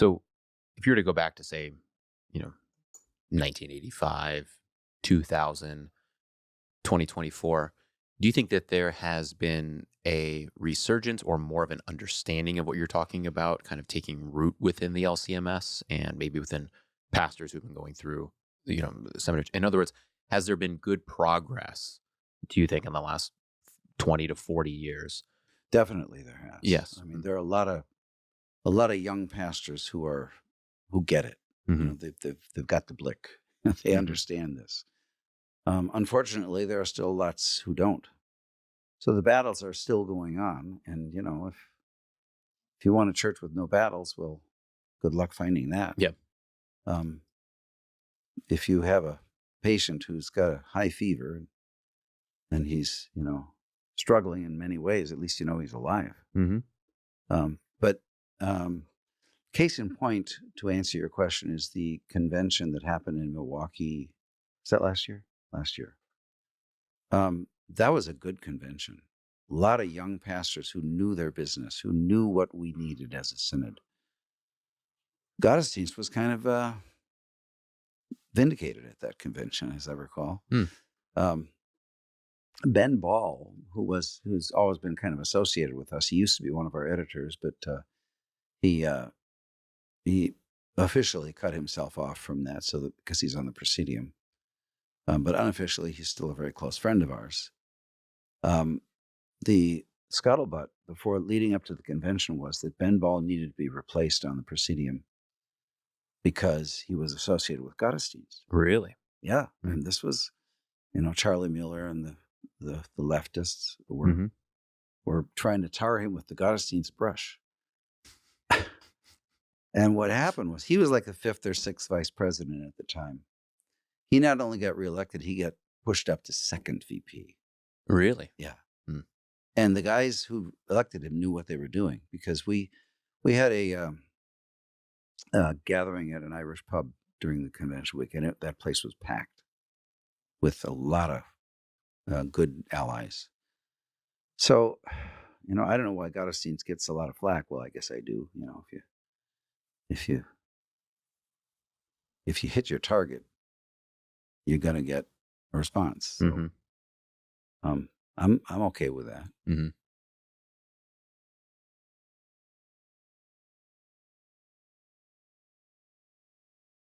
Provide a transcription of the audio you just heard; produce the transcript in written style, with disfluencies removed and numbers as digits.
So if you were to go back to, say, 1985, 2000, 2024, do you think that there has been a resurgence or more of an understanding of what you're talking about, kind of taking root within the LCMS and maybe within pastors who've been going through, the seminary? In other words, has there been good progress, do you think, in the last 20 to 40 years? Definitely there has. Yes. I mean, there are a lot of young pastors who get it. Mm-hmm. They've got the blick. They understand this. Unfortunately, there are still lots who don't. So the battles are still going on. And, if you want a church with no battles, well, good luck finding that. Yep. If you have a patient who's got a high fever and he's, struggling in many ways, at least he's alive. Mm-hmm. But case in point, to answer your question, is the convention that happened in Milwaukee. Is that last year? Last year. That was a good convention. A lot of young pastors who knew their business, who knew what we needed as a synod. Gottesdienst was kind of vindicated at that convention, as I recall. Ben Ball, who's always been kind of associated with us, he used to be one of our editors, but he officially cut himself off from that because he's on the Presidium. But unofficially, he's still a very close friend of ours. The scuttlebutt before leading up to the convention was that Ben Ball needed to be replaced on the Presidium because he was associated with Gottesdienst. Really? Yeah. And this was, Charlie Mueller and the leftists were trying to tar him with the Gottesdienst brush. And what happened was he was like the 5th or 6th vice president at the time. He not only got reelected, he got pushed up to 2nd VP. Really? Yeah. And the guys who elected him knew what they were doing, because we had a gathering at an Irish pub during the convention week, and that place was packed with a lot of good allies. So, I don't know why Gottesdienst gets a lot of flack. Well, I guess I do. If you hit your target, you're gonna get a response. So, I'm okay with that. Mm-hmm.